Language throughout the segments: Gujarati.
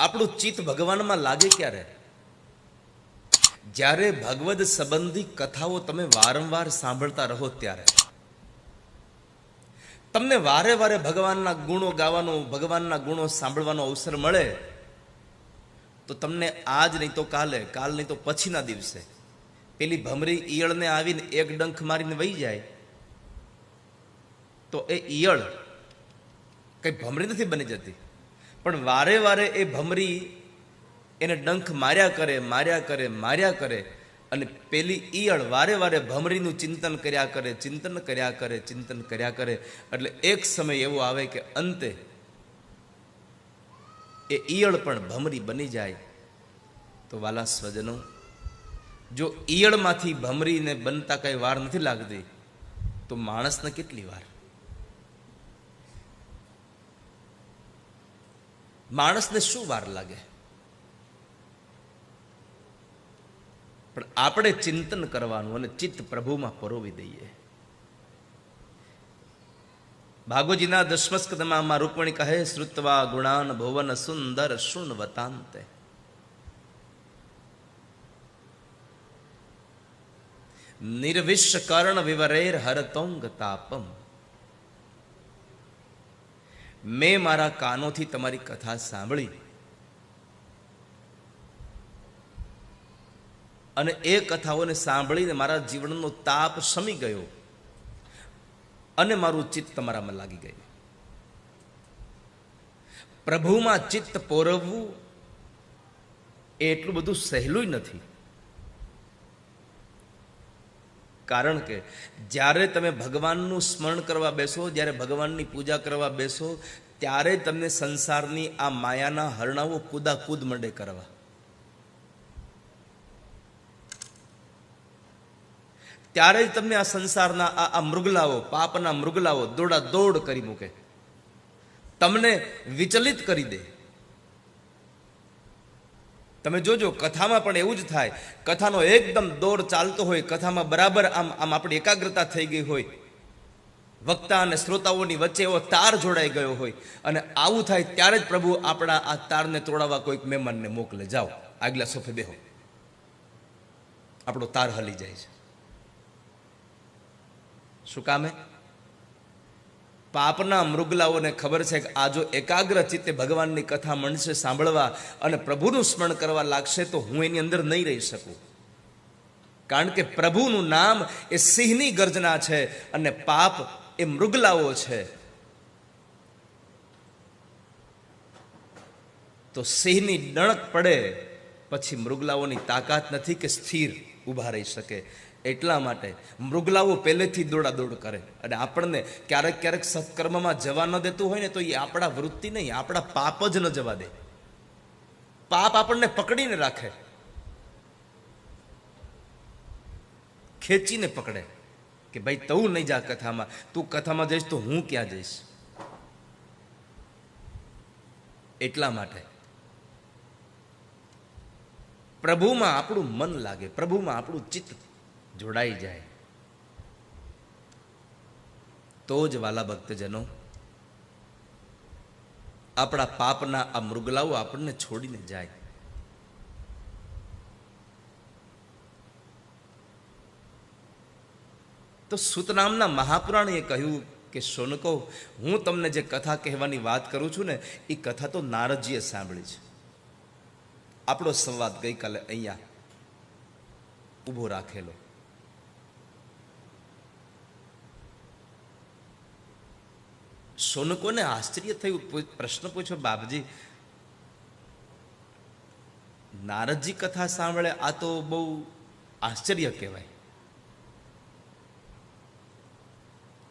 આપણું ચિત્ત ભગવાનમાં લાગે ક્યારે? જ્યારે ભગવદ સંબંધી કથાઓ તમે વારંવાર સાંભળતા રહો ત્યારે. તમને વારે વારે ભગવાનના ગુણો ગાવાનો, ભગવાનના ગુણો સાંભળવાનો અવસર મળે તો તમને આજ નહીં તો કાલે, કાલ નહીં તો પછીના દિવસે પેલી ભમરી ઈયળને આવીને એક ડંખ મારીને વહી જાય તો એ ઈયળ કઈ ભમરી નથી બની જતી, પણ વારે વારે એ ભમરી એને ડંખ માર્યા કરે અને પેલી ઈયળ વારે વારે ભમરીનું ચિંતન કર્યા કરે એટલે એક સમય એવો આવે કે અંતે એ ઈયળ પણ ભમરી બની જાય. તો વાલા સ્વજનો, જો ઈયળમાંથી ભમરીને બનતા કઈ વાર નથી લાગતી તો માણસને કેટલી વાર? માણસને શું વાર લાગે? પણ આપણે ચિંતન કરવાનું અને ચિત્ત પ્રભુમાં પરોવી દઈએ. ભાગવતજીના દશમસ્કંદમાં રૂકમણી કહે, શ્રુત્વા ગુણાન ભુવન સુંદર શૃણવતાંતે. નિર્વિશ્ય કર્ણ વિવરેર હરતોંગ તાપમ. મેં મારા કાનોથી તમારી કથા સાંભળી અને એ કથાઓને સાંભળીને મારા જીવનનો તાપ શમી ગયો અને મારું ચિત્ત તમારામાં લાગી ગયું. પ્રભુમાં ચિત્ત પોરવવું એ એટલું બધું સહેલું નથી. કારણ કે જ્યારે તમે ભગવાનનું સ્મરણ કરવા બેસો, જ્યારે ભગવાનની પૂજા કરવા બેસો, ત્યારે તમને સંસારની આ માયાના હરણાઓ કૂદાકૂદ મંડે કરવા. ત્યારે જ તમને આ સંસારના આ મૃગલાઓ, પાપના મૃગલાઓ દોડા દોડ કરી મૂકે, તમને વિચલિત કરી દે. તમે જોજો, કથામાં પણ એવું જ થાય. કથાનો એકદમ દોર ચાલતો હોય, કથામાં બરાબર આમ આપણી એકાગ્રતા થઈ ગઈ હોય, વક્તા અને શ્રોતાઓની વચ્ચે એવો તાર જોડાઈ ગયો હોય, અને આવું થાય ત્યારે જ પ્રભુ આપણા આ તારને તોડાવવા કોઈક મહેમાનને મોકલે, જાઓ આગલા સોફે બેહો, આપણો તાર હલી જાય છે. શું કામે? પાપના મૃગલાઓને ખબર છે કે આ જો એકાગ્ર ચિત્તે ભગવાનની કથા માંડશે સાંભળવા અને પ્રભુનું સ્મરણ કરવા લાગશે તો હું એની અંદર નહીં રહી શકું. કારણ કે પ્રભુનું નામ એ સિંહની ગર્જના છે અને પાપ એ મૃગલાઓ છે. તો સિંહની ડણક પડે પછી મૃગલાઓની તાકાત નથી કે સ્થિર ઊભા રહી શકે. એટલા માટે મૃગલાઓ પહેલેથી દોડાદોડ કરે અને આપણને ક્યારેક ક્યારેક સત્કર્મમાં જવા ન દેતું હોય ને તો એ આપણા વૃત્તિ નહીં, આપણા પાપ જ ન જવા દે. પાપ આપણને પકડીને રાખે, ખેંચીને પકડે કે ભાઈ તું નહીં જા કથામાં, તું કથામાં જઈશ તો હું ક્યાં જઈશ. એટલા માટે પ્રભુમાં આપણું મન લાગે, પ્રભુમાં આપણું ચિત્ત જોડાઈ જાય તો જ વાલા ભક્તજનો આપણા પાપના આ મૃગલાઓ આપણને છોડીને જાય. તો સૂતનામના મહાપુરાણીએ કહ્યું કે શૌનકો, હું તમને જે કથા કહેવાની વાત કરું છું ને એ કથા તો નારદજીએ સાંભળી છે. આપણો સંવાદ ગઈકાલે અહીંયા ઊભો રાખેલો. શૌનકોને આશ્ચર્ય થયું, પ્રશ્ન પૂછ્યો, બાપજી નારદજી કથા સાંભળે આ તો બહુ આશ્ચર્ય કહેવાય.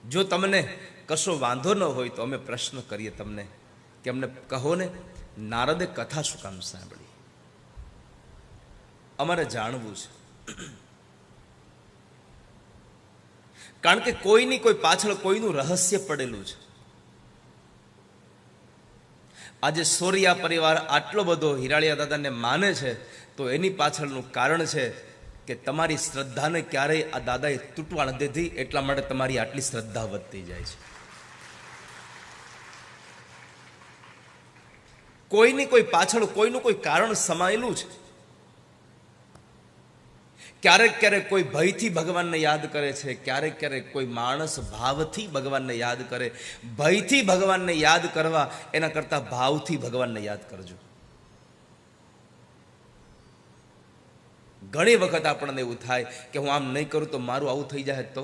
જો તમને કશો વાંધો ન હોય તો અમે પ્રશ્ન કરીએ તમને કે અમને કહો ને, નારદે કથા શું કામ સાંભળી? અમારે જાણવું છે. કારણ કે કોઈની કોઈ પાછળ કોઈનું રહસ્ય પડેલું છે. આજે સોરિયા પરિવાર આટલો બધો હિરાળિયા દાદાને માને છે તો એની પાછળનું કારણ છે કે તમારી શ્રદ્ધાને ક્યારેય આ દાદાએ તૂટવા ન દીધી, એટલા માટે તમારી આટલી શ્રદ્ધા વધતી જાય છે. કોઈની કોઈ પાછળ કોઈનું કોઈ કારણ સમાયેલું છે. ક્યારેક ક્યારેક કોઈ ભયથી ભગવાનને યાદ કરે છે, ક્યારેક ક્યારેક કોઈ માણસ ભાવથી ભગવાનને યાદ કરે. ભયથી ભગવાનને યાદ કરવા એના કરતાં ભાવથી ભગવાનને યાદ કરજો. ઘણી વખત આપણને એવું થાય કે હું આમ નહીં કરું તો મારું આવું થઈ જાય. તો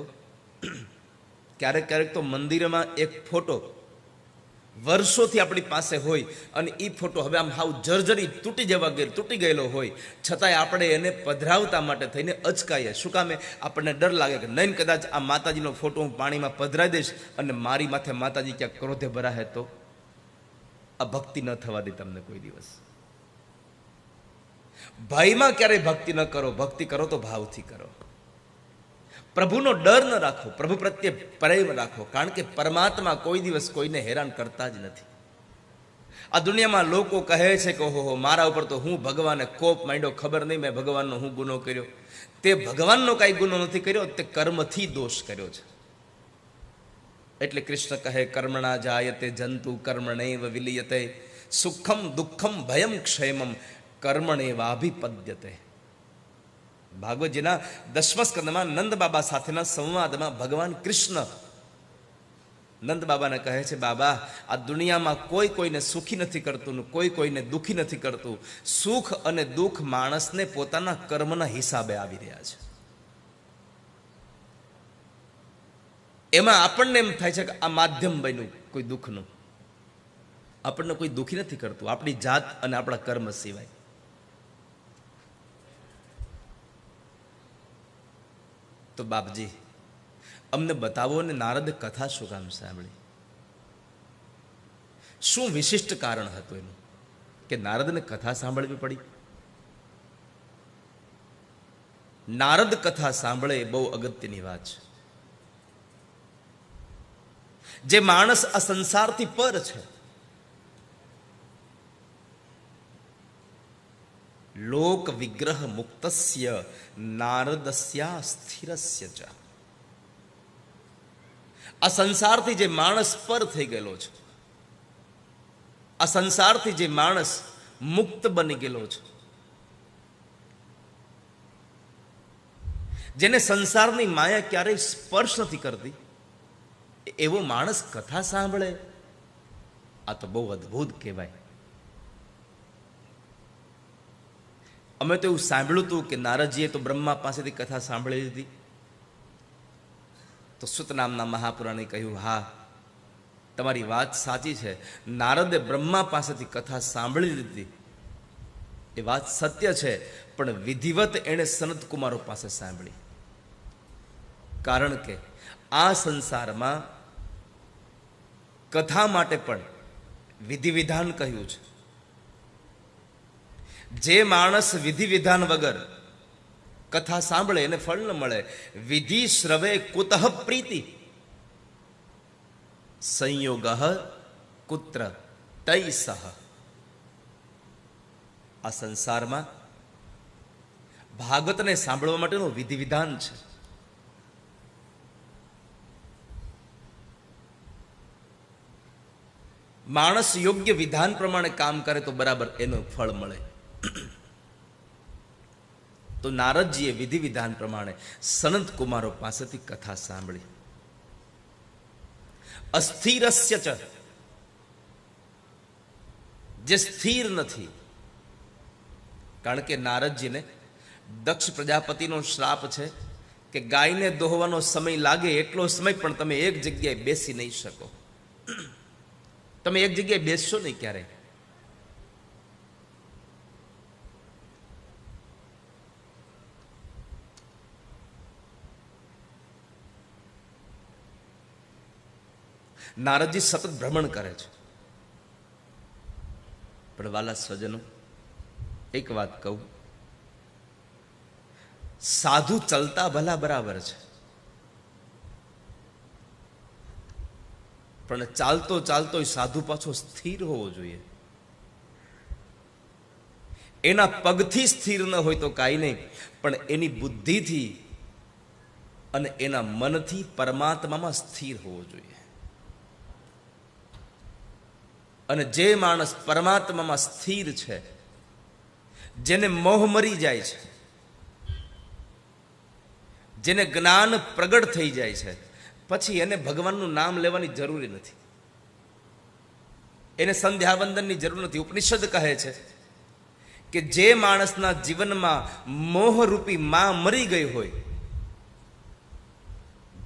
ક્યારેક ક્યારેક તો મંદિરમાં એક ફોટો વર્ષોથી આપણી પાસે હોય અને એ ફોટો હવે આમ હાવ જર્જરી તૂટી ગયેલો હોય, છતાંય આપણે એને પધરાવતા માટે થઈને અચકાઈએ. શું કામે? આપણને ડર લાગે કે નહીં કદાચ આ માતાજીનો ફોટો હું પાણીમાં પધરાવી દઈશ અને મારી માથે માતાજી ક્યાંક ક્રોધે ભરાહે તો. આ ભક્તિ ન થવા દે તમને કોઈ દિવસ. ભયમાં ક્યારેય ભક્તિ ન કરો, ભક્તિ કરો તો ભાવથી કરો. પ્રભુનો ડર ન રાખો, પ્રભુ પ્રત્યે પ્રેમ રાખો, કારણ કે પરમાત્મા કોઈ દિવસ કોઈને હેરાન કરતા જ નથી. આ દુનિયામાં લોકો કહે છે કે ઓહો મારા ઉપર તો હું ભગવાને કોપ માંડ્યો, ખબર નહીં મેં ભગવાનનો હું ગુનો કર્યો. તે ભગવાનનો કાંઈ ગુનો નથી કર્યો, તે કર્મથી દોષ કર્યો છે. એટલે કૃષ્ણ કહે કર્મણા જાયતે જંતુ કર્મણેવ વિલીયતે સુખમ દુઃખમ ભયમ ક્ષેમમ કર્મણેવાભિપદ્યતે. ભાગવતજીના 10મા સ્કંદમાં નંદ બાબા સાથેના સંવાદમાં ભગવાન કૃષ્ણ નંદ બાબાને કહે છે, બાબા આ દુનિયામાં કોઈ કોઈને સુખી નથી કરતું, કોઈ કોઈને દુઃખી નથી કરતું. સુખ અને દુઃખ માણસને પોતાના કર્મના હિસાબે આવી રહ્યા છે. એમાં આપણને એમ થાય છે કે આ માધ્યમ બન્યું કોઈ દુઃખનું. આપણને કોઈ દુઃખી નથી કરતું આપણી જાત અને આપણા કર્મ સિવાય. તો બાપજી અમને બતાવો ને નારદ કથા શું કામ સાંભળી? શું વિશિષ્ટ કારણ હતું એનું કે નારદને કથા સાંભળવી પડી? નારદ કથા સાંભળે એ બહુ અગત્યની વાત છે. જે માણસ આ સંસારથી પર છે, લોક વિગ્રહ મુક્તસ્ય નારદસ્યા સ્થિરસ્ય ચ. આ સંસારથી જે માણસ પર થઈ ગયેલો છે, આ સંસારથી જે માણસ મુક્ત બની ગયેલો છે, જેને સંસારની માયા ક્યારેય સ્પર્શ નથી કરતી, એવો માણસ કથા સાંભળે, આ તો બહુ અદ્ભુત કહેવાય. અમે તો એવું સાંભળ્યું હતું કે નારદજીએ તો બ્રહ્મા પાસેથી કથા સાંભળી લીધી. તો સુત નામના મહાપુરાણે કહ્યું, હા તમારી વાત સાચી છે, નારદે બ્રહ્મા પાસેથી કથા સાંભળી લીધી, એ વાત સત્ય છે, પણ વિધિવત એણે સનત કુમારો પાસે સાંભળી. કારણ કે આ સંસારમાં કથા માટે પણ વિધિ વિધાન કહ્યું છે. જે માણસ વિધિ વિધાન વગર કથા સાંભળે એને ફળ ન મળે. વિધિ શ્રવે કુતઃ પ્રીતિ સંયોગ કુત્ર તૈ સહ. આ સંસારમાં ભાગવતને સાંભળવા માટેનું વિધિ વિધાન છે. માણસ યોગ્ય વિધાન પ્રમાણે કામ કરે તો બરાબર એનું ફળ મળે. તો નારદજીએ વિધિ વિધાન પ્રમાણે સનત કુમારો પાસેથી કથા સાંભળી. અસ્થિરસ્ય ચ, જે સ્થિર નથી. કારણ કે નારદજીને દક્ષ પ્રજાપતિનો શ્રાપ છે કે ગાયને દોહવાનો સમય લાગે એટલો સમય પણ તમે એક જગ્યાએ બેસી નહીં શકો. તમે એક જગ્યાએ બેસશો નહીં ક્યારેય. નારદજી સતત ભ્રમણ કરે છે. પણ વાલા સ્વજનો, એક વાત કહું, સાધુ ચલતા ભલા બરાબર છે, પણ ચાલતો ચાલતો સાધુ પાછો સ્થિર હોવો જોઈએ. એના પગથી સ્થિર ન હોય તો કાંઈ નહીં, પણ એની બુદ્ધિથી અને એના મનથી પરમાત્મામાં સ્થિર હોવો જોઈએ. અને જે માણસ પરમાત્મામાં સ્થિર છે, જેને મોહ મરી જાય છે, જેને જ્ઞાન પ્રગટ થઈ જાય છે, પછી એને ભગવાનનું નામ લેવાની જરૂરી નથી, એને સંધ્યાવંદનની જરૂર નથી. ઉપનિષદ કહે છે કે જે માણસના જીવનમાં મોહરૂપી માં મરી ગઈ હોય,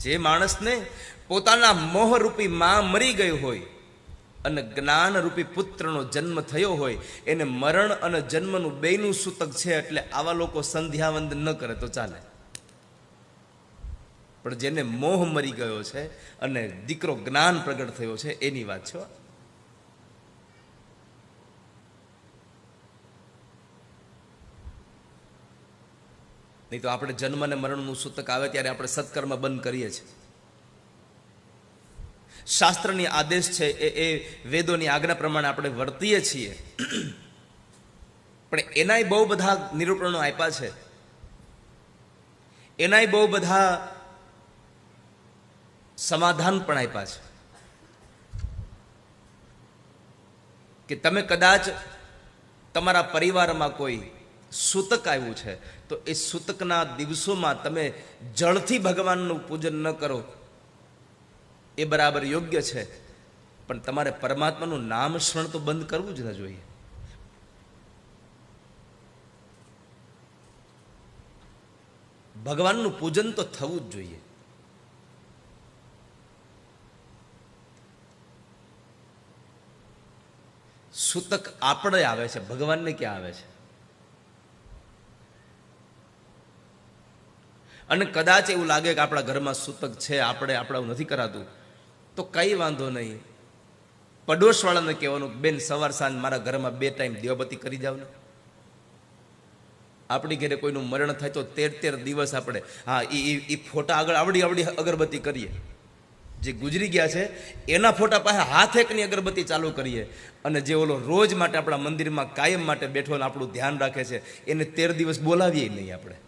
જે માણસને પોતાના મોહરૂપી માં મરી ગઈ હોય અને જ્ઞાનરૂપી પુત્રનો જન્મ થયો હોય, એને મરણ અને જન્મનું બેયનું સૂતક છે. એટલે આવા લોકો સંધ્યાવંદન ન કરે તો ચાલે. પણ જેને મોહ મરી ગયો છે અને દીકરો જ્ઞાન પ્રગટ થયો છે, એની વાત છે. નહીં તો આપણે જન્મ અને મરણનું સૂતક આવે ત્યારે આપણે સત્કર્મ બંધ કરીએ છીએ. શાસ્ત્રની આદેશ છે એ વેદોની આજ્ઞા પ્રમાણે આપણે વર્તીએ છીએ, પણ એનાય બહુ બધા નિરૂપણો આપ્યા છે, એનાય બહુ બધા સમાધાન પણ આપ્યા છે કે તમે કદાચ તમારા પરિવારમાં કોઈ સૂતક આવ્યું છે તો એ સૂતકના દિવસોમાં તમે જળથી ભગવાનનું પૂજન ન કરો, એ બરાબર યોગ્ય છે, પણ તમારે પરમાત્માનું નામ સ્મરણ તો બંધ કરવું જ ન જોઈએ. ભગવાનનું પૂજન તો થવું જ જોઈએ. સૂતક આપણે આવે છે, ભગવાનને ક્યાં આવે છે? અને કદાચ એવું લાગે કે આપણા ઘરમાં સૂતક છે, આપણે નથી કરાતું, તો કઈ વાંધો નહીં. પડોશવાળાને કહેવાનું, બેન સવાર સાંજ મારા ઘરમાં 2 ટાઈમ દીવાબત્તી કરી જાવ ને. આપણી ઘરે કોઈનું મરણ થાય તો 13 દિવસ આપણે એ ફોટા આગળ આવડી અગરબત્તી કરીએ. જે ગુજરી ગયા છે એના ફોટા પાસે હાથ એકની અગરબત્તી ચાલુ કરીએ, અને જે ઓલો રોજ માટે આપણા મંદિરમાં કાયમ માટે બેઠો ને આપણું ધ્યાન રાખે છે એને 13 દિવસ બોલાવીએ નહીં આપણે.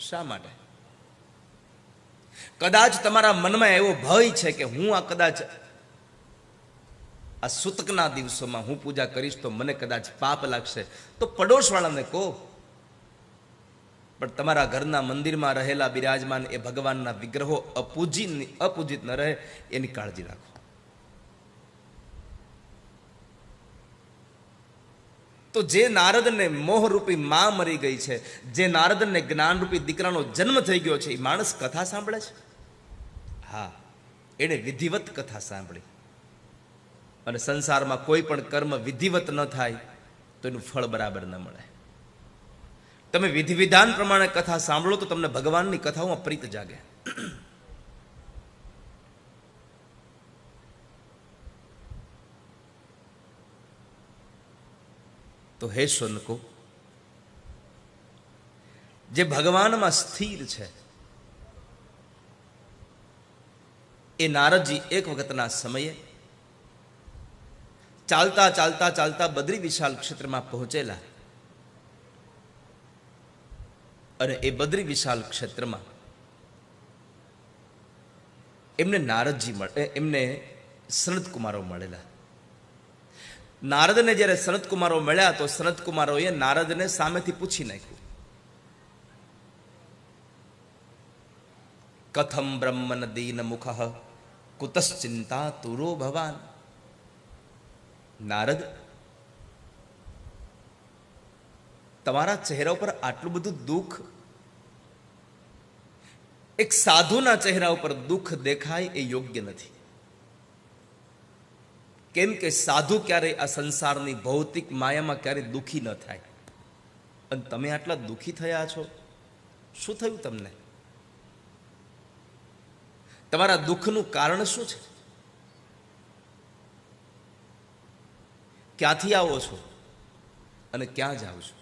શા માટે? કદાચ તમારા મનમાં એવો ભય છે કે હું કદાચ આ સૂતકના દિવસોમાં હું પૂજા કરીશ તો મને કદાચ પાપ લાગશે, તો પડોશવાળાને કહો. પણ તમારા ઘરના મંદિરમાં રહેલા બિરાજમાન એ ભગવાનના વિગ્રહો અપૂજિત ન રહે એની કાળજી રાખો. તો જે નારદને મોહરૂપી માં મરી ગઈ છે, જે નારદને જ્ઞાનરૂપી દીકરાનો જન્મ થઈ ગયો છે, એ માણસ કથા સાંભળે છે. હા, એણે વિધિવત કથા સાંભળી. અને સંસારમાં કોઈ પણ કર્મ વિધિવત ન થાય તો એનું ફળ બરાબર ન મળે. તમે વિધિ વિધાન પ્રમાણે કથા સાંભળો તો તમને ભગવાનની કથાઓમાં પ્રીત જાગે. તો હે શૌનકો, જે ભગવાનમાં સ્થિર છે એ નારદજી એક વખતના સમયે ચાલતા ચાલતા ચાલતા બદ્રી વિશાલ ક્ષેત્રમાં પહોંચેલા. અને એ બદ્રી વિશાલ ક્ષેત્રમાં એમને સનતકુમારો મળેલા. નારદને જ્યારે સનતકુમારો મળ્યા તો સનતકુમારોએ નારદને સામેથી પૂછી નાખ્યું, કથમ બ્રહ્મન દીન મુખ કુતશ્ચિંતા તુરો ભવાન. નારદ, તમારા ચહેરા ઉપર આટલું બધું દુઃખ, એક સાધુના ચહેરા ઉપર દુઃખ દેખાય એ યોગ્ય નથી. કેમ કે સાધુ ક્યારેય આ સંસારની ભૌતિક માયામાં ક્યારેય દુઃખી ન થાય. અને તમે આટલા દુઃખી થયા છો, શું થયું તમને? તમારા દુઃખનું કારણ શું છે? ક્યાંથી આવો છો અને ક્યાં જાઓ છો?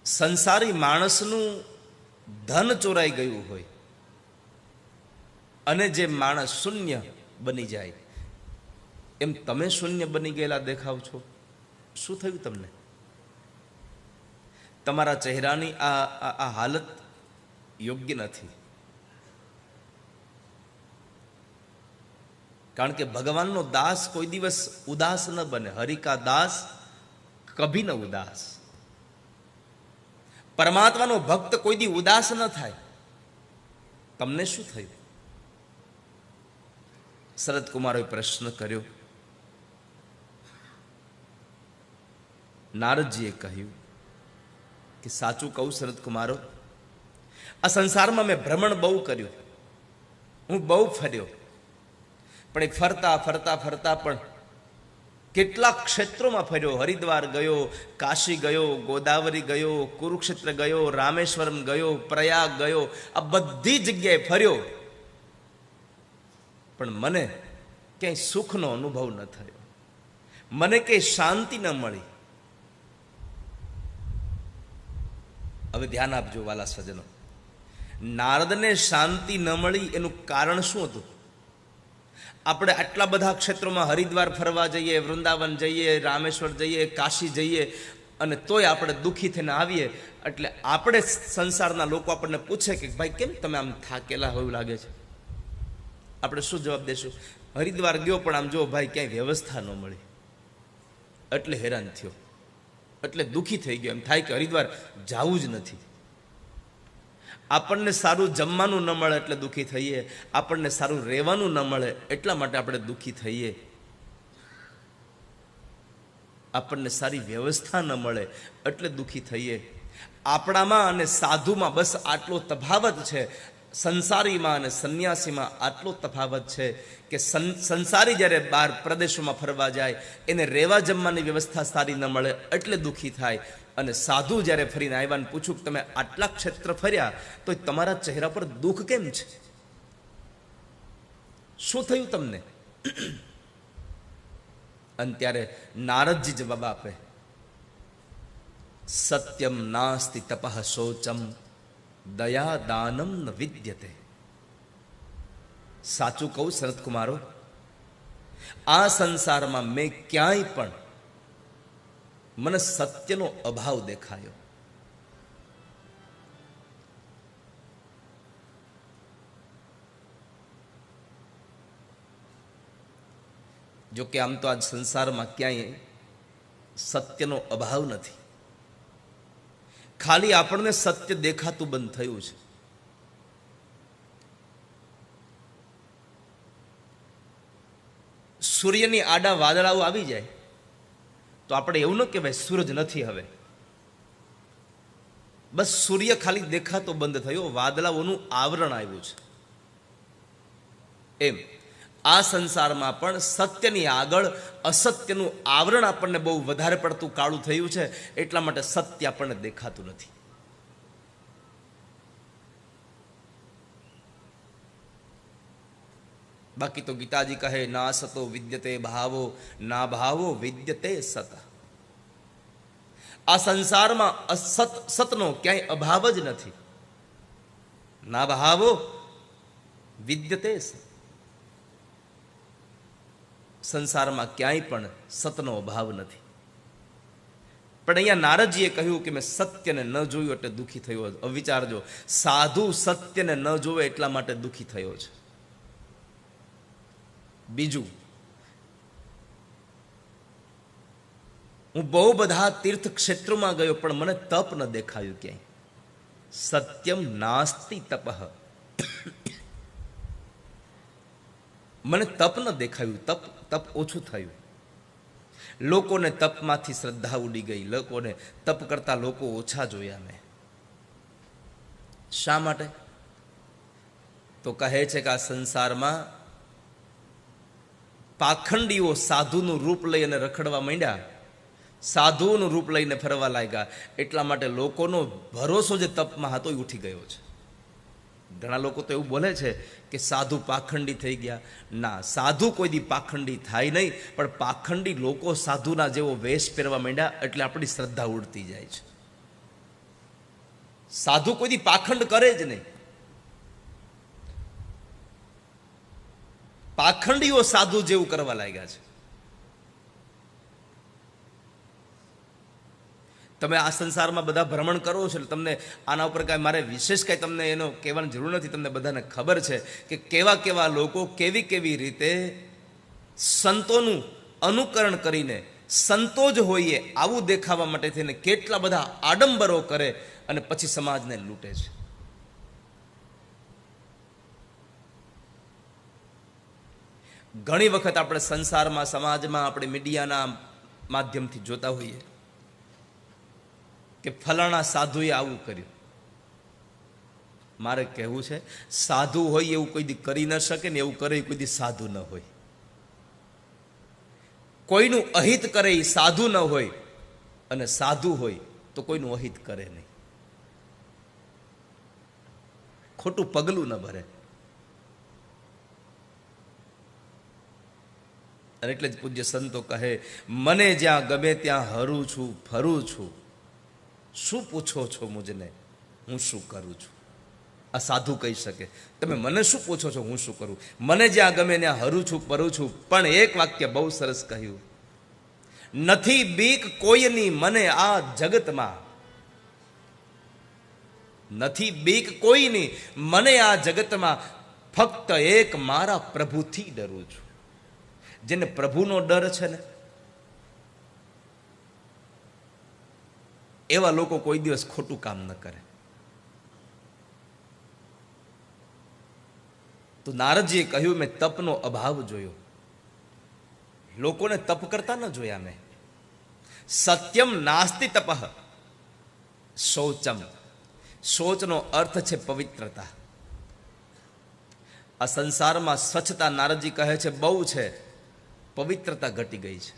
સંસારી માણસનું ધન ચોરાઈ ગયું હોય અને જે માણસ શૂન્ય બની જાય, એમ તમે શૂન્ય બની ગયેલા દેખાવ છો. શું થયું તમને? તમારા ચહેરાની આ હાલત યોગ્ય નથી. કારણ કે ભગવાનનો દાસ કોઈ દિવસ ઉદાસ ન બને. હરિ કા દાસ કભી ન ઉદાસ. પરમાત્માનો ભક્ત કોઈ દી ઉદાસ ન થાય. તમને શું થયું? શરદ કુમારોએ પ્રશ્ન કર્યો. નારદજીએ કહ્યું કે સાચું કહું શરદ કુમારો, આ સંસારમાં મેં ભ્રમણ બહુ કર્યું, હું બહુ ફર્યો, પણ એ ફરતા ફરતા ફરતા પણ કેટલાક ક્ષેત્રોમાં ફર્યો. હરિદ્વાર ગયો, કાશી ગયો, ગોદાવરી ગયો, કુરુક્ષેત્ર ગયો, રામેશ્વરમ ગયો, પ્રયાગ ગયો, આ બધી જગ્યાએ ફર્યો, પણ મને ક્યાંય સુખનો અનુભવ ન થયો, મને ક્યાંય શાંતિ ન મળી. હવે ધ્યાન આપજો વાલા સજ્જનો, નારદને શાંતિ ન મળી એનું કારણ શું હતું? આપણે આટલા બધા ક્ષેત્રોમાં હરિદ્વાર ફરવા જઈએ, વૃંદાવન જઈએ, રામેશ્વર જઈએ, કાશી જઈએ, અને તોય આપણે દુઃખી થઈને આવીએ. એટલે આપણે સંસારના લોકો આપણને પૂછે કે ભાઈ કેમ તમે આમ થાકેલા હોય એવું લાગે છે? આપણે શું જવાબ દેશું? હરિદ્વાર ગયો પણ આમ જો ભાઈ ક્યાંય વ્યવસ્થા ન મળી, એટલે હેરાન થયો, એટલે દુઃખી થઈ ગયો. એમ થાય કે હરિદ્વાર જવું જ નથી. આપણને સારું જમવાનું ન મળે એટલે દુઃખી થઈએ, આપણને સારું રહેવાનું ન મળે એટલા માટે આપણે દુઃખી થઈએ, આપણને સારી વ્યવસ્થા ન મળે એટલે દુઃખી થઈએ. આપણામાં અને સાધુમાં બસ આટલો તફાવત છે. સંસારીમાં અને સંન્યાસીમાં આટલો તફાવત છે કે સંસારી જ્યારે બહાર પ્રદેશોમાં ફરવા જાય એને રહેવા જમવાની વ્યવસ્થા સારી ન મળે એટલે દુઃખી થાય, અને સાધુ જ્યારે ફરીને આવ્યા ને પૂછું કે તમે આટલા ક્ષેત્ર ફર્યા તો તમારા ચહેરા પર દુઃખ કેમ છે? શું થયું તમને? અને ત્યારે નારદજી જવાબ આપે, સત્યમ નાસ્તિ તપઃ શોચમ દયા દાનમ ન વિદ્યતે. સાચું કહું શરદ કુમારો, આ સંસારમાં મેં ક્યાંય પણ મને સત્યનો અભાવ દેખાયો. જો કે આમ તો આજ સંસારમાં ક્યાંય સત્યનો અભાવ નથી, ખાલી આપણને સત્ય દેખાતું બંધ થયું છે. સૂર્યની આડા વાદળાઓ આવી જાય તો આપણે એવું ન કહેવાય સૂરજ નથી હવે, બસ સૂર્ય ખાલી દેખાતો બંધ થયો, વાદળાઓનું આવરણ આવ્યું છે. એમ આ સંસારમાં પણ સત્યની આગળ અસત્યનું આવરણ આપણને બહુ વધારે પડતું કાળું થયું છે, એટલા માટે સત્ય આપણને દેખાતું નથી. બાકી તો ગીતાજી કહે, ના સતો વિદ્યતે ભાવો, ના ભાવો વિદ્યતે સત. આ સંસારમાં સતનો ક્યાંય અભાવ જ નથી. ના ભાવો વિદ્યતે સત. સંસારમાં ક્યાંય પણ સતનો અભાવ નથી. પણ અહીંયા નારદજીએ કહ્યું કે મેં સત્યને ન જોયું એટલે દુઃખી થયો. હવે વિચારજો, સાધુ સત્યને ન જોવે એટલા માટે દુઃખી થયો છે. બીજું, હું બહુ બધા તીર્થ ક્ષેત્રોમાં ગયો પણ મને તપ ન દેખાયું ક્યાંય. સત્યમ નાસ્તિ તપઃ. મને તપ ન દેખાયું, તપ ઓછું થયું. લોકોને તપમાંથી શ્રદ્ધા ઉડી ગઈ, લોકોને તપ કરતા લોકો ઓછા જોયા મેં. શા માટે? તો કહે છે કે આ સંસારમાં પાખંડીઓ સાધુનું રૂપ લઈ અને રખડવા માંડ્યા, સાધુનું રૂપ લઈને ફરવા લાગ્યા, એટલા માટે લોકોનો ભરોસો જે તપમાં હતો એ ઉઠી ગયો છે. ઘણા લોકો તો એવું બોલે છે કે સાધુ પાખંડી થઈ ગયા. ના, સાધુ કોઈ દી પાખંડી થાય નહીં, પણ પાખંડી લોકો સાધુના જેવો વેશ પહેરવા માંડ્યા એટલે આપણી શ્રદ્ધા ઉડતી જાય છે. સાધુ કોઈ દી પાખંડ કરે જ નહીં. પાખંડીઓ સાધુ જેવું કરવા લાગ્યા છે. તમે આ સંસારમાં બધા ભ્રમણ કરો છો એટલે તમને આના ઉપર કાંઈ મારે વિશેષ કાંઈ તમને એનો કહેવાની જરૂર નથી. તમને બધાને ખબર છે કે કેવા કેવા લોકો કેવી કેવી રીતે સંતોનું અનુકરણ કરીને સંતો જ હોઈએ આવું દેખાવા માટે થઈને કેટલા બધા આડંબરો કરે અને પછી સમાજને લૂંટે છે. ઘણી વખત આપણે સંસારમાં, સમાજમાં, આપણે મીડિયાના માધ્યમથી જોતા હોઈએ કે ફલાણા સાધુએ આવું કર્યું. મારે કહેવું છે, સાધુ હોય એવું કોઈ દી કરી ન શકે ને એવું કરે કોઈ દી સાધુ ન હોય. કોઈનું અહિત કરે એ સાધુ ન હોય, અને સાધુ હોય તો કોઈનું અહિત કરે નહીં, ખોટું પગલું ન ભરે. અને એટલે જ પૂજ્ય સંતો કહે, મને જ્યાં ગમે ત્યાં હરું છું, ફરું છું, શું પૂછો છો મુજને, હું શું કરું છું. આ સાધુ કહી શકે, તમે મને શું પૂછો છો, હું શું કરું. મને જ્યાં ગમે ત્યાં હરું છું, ફરું છું. પણ એક વાક્ય બહુ સરસ કહ્યું, નથી બીક કોઈની મને આ જગતમાં, નથી બીક કોઈની મને આ જગતમાં, ફક્ત એક મારા પ્રભુથી ડરું છું. જેને પ્રભુનો ડર છે ને, એવા લોકો કોઈ દિવસ ખોટું કામ ન કરે. તો નારદજીએ કહ્યું, મેં તપનો અભાવ જોયો, લોકોને તપ કરતા ન જોયા મેં. સત્યમ નાસ્તિ તપઃ શૌચમ. શૌચનો અર્થ છે પવિત્રતા. આ સંસારમાં સ્વચ્છતા નારદજી કહે છે બહુ છે, પવિત્રતા ઘટી ગઈ છે.